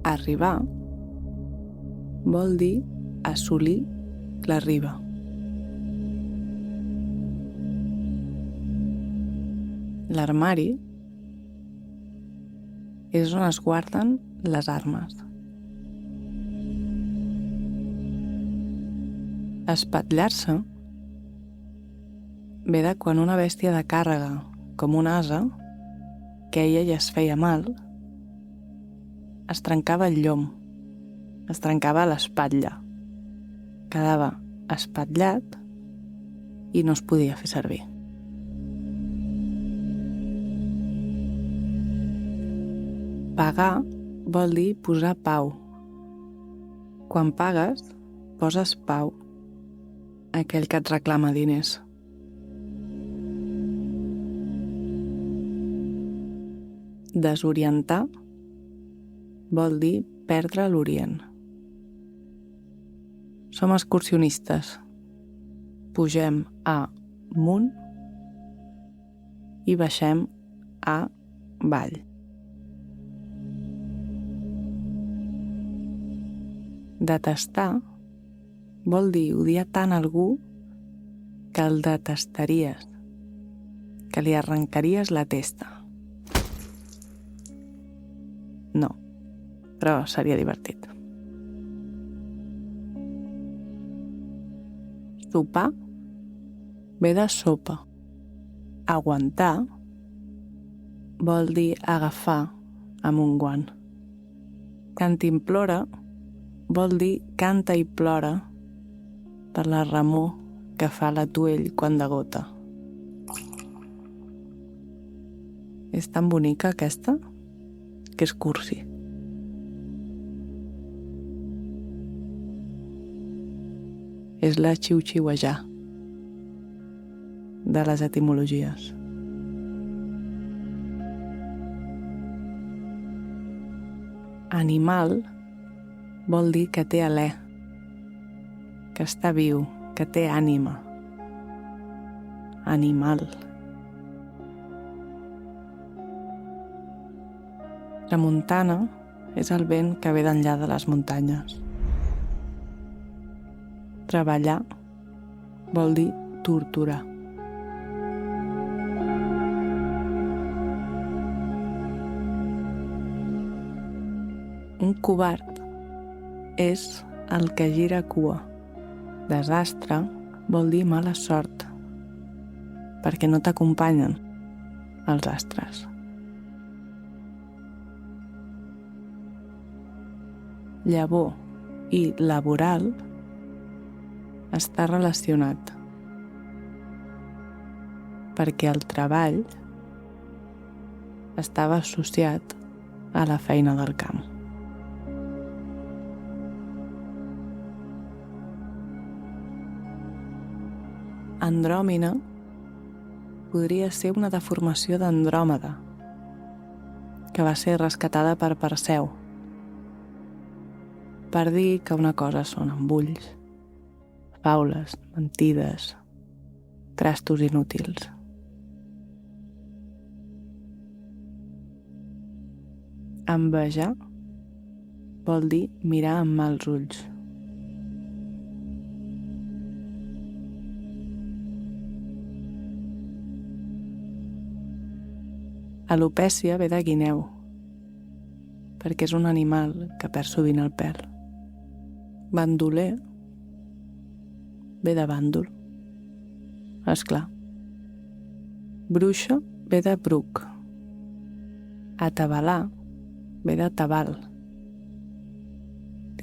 Arribar vol dir assolir la riba. L'armari és on es guarden les armes. Espatllar-se ve de quan una bèstia de càrrega, com un ase, queia i es feia mal, es trencava el llom, es trencava l'espatlla, quedava espatllat i no es podia fer servir. Pagar vol dir posar pau. Quan pagues, poses pau a aquell que et reclama diners. Desorientar vol dir perdre l'orient. Som excursionistes. Pugem a munt i baixem a vall. Detestar vol dir odiar tant algú que el detestaries, que li arrencaries la testa. No, però seria divertit. Sopar ve de sopa. Aguantar vol dir agafar amb un guant. Cantimplora vol dir canta i plora per la remor que fa l'atuell quan degota. És tan bonica aquesta que és cursi. És la xiu-xiuejar de les etimologies. Animal vol dir que té alè, que està viu, que té ànima. Animal. Tramuntana és el vent que ve d'enllà de les muntanyes. Treballar vol dir torturar. Un covard és el que gira cua. Desastre vol dir mala sort, perquè no t'acompanyen els astres. Llavor i laboral està relacionat, perquè el treball estava associat a la feina del camp. Andròmina podria ser una deformació d'Andròmeda, que va ser rescatada per Perseu, per dir que una cosa són embulls, faules, mentides, trastos inútils. Envejar vol dir mirar amb mals ulls. Alopècia ve de guineu, perquè és un animal que perd sovint el pèl. Bandoler ve de bàndol. Esclar. Bruixa ve de bruc. Atabalar ve de tabal.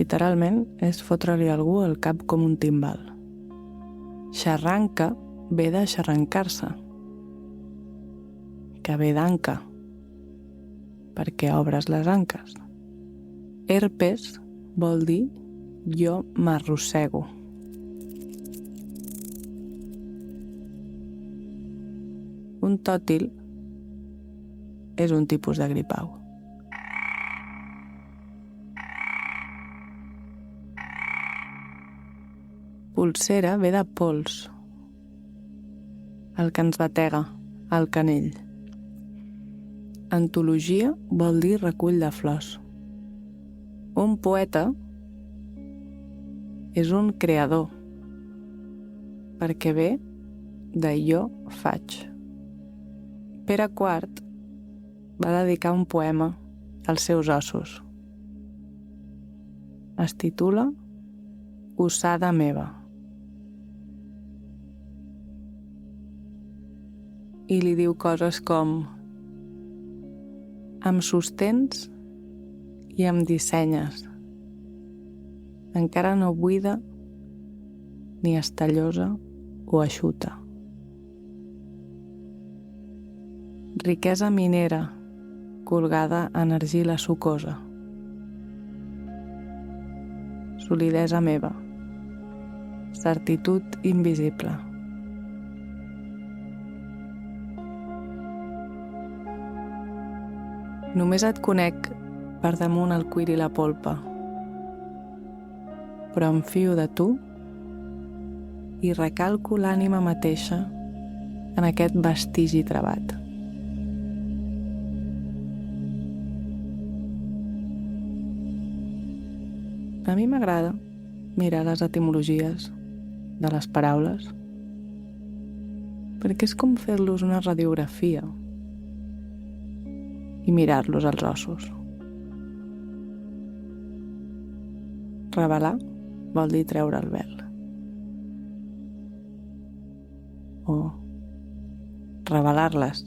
Literalment és fotre-li a algú el cap com un timbal. Xarranca ve de xarrancar-se, que ve d'anca, perquè obres les anques. Herpes vol dir jo m'arrossego. Un tòtil és un tipus de gripau. Polsera ve de pols, el que ens batega, el canell. Antologia vol dir recull de flors. Un poeta és un creador, perquè ve de jo faig. Pere IV va dedicar un poema als seus ossos. Es titula Ossada meva. I li diu coses com: em sostens i em dissenyes, encara no buida ni estallosa o eixuta. Riquesa minera colgada en argila sucosa. Solidesa meva, certitud invisible. Només et conec per damunt el cuir i la polpa, però em fio de tu i recalco l'ànima mateixa en aquest vestigi travat. A mi m'agrada mirar les etimologies de les paraules, perquè és com fer-los una radiografia i mirar-los als ossos. Revelar vol dir treure el vel. O revelar-les,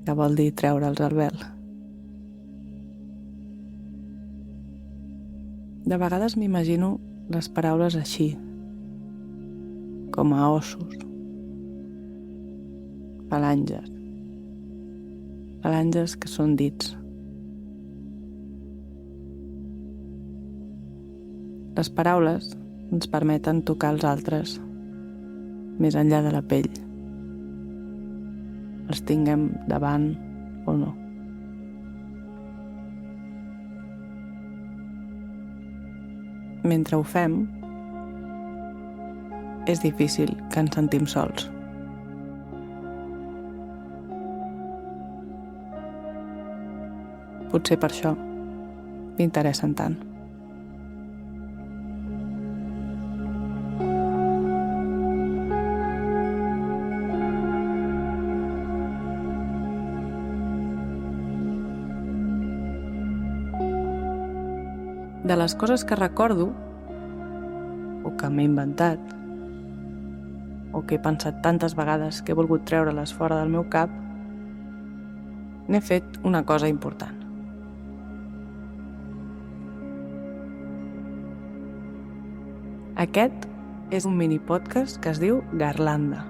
que vol dir treure'ls el vel. De vegades m'imagino les paraules així, com a ossos, falanges que són dits. Les paraules ens permeten tocar els altres més enllà de la pell, els tinguem davant o no. Mentre ho fem, és difícil que ens sentim sols. Potser per això m'interessen tant. De les coses que recordo, o que m'he inventat, o que he pensat tantes vegades que he volgut treure-les fora del meu cap, n'he fet una cosa important. Aquest és un mini podcast que es diu Garlanda.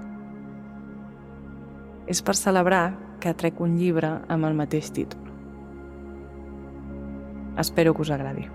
És per celebrar que trec un llibre amb el mateix títol. Espero que us agradi.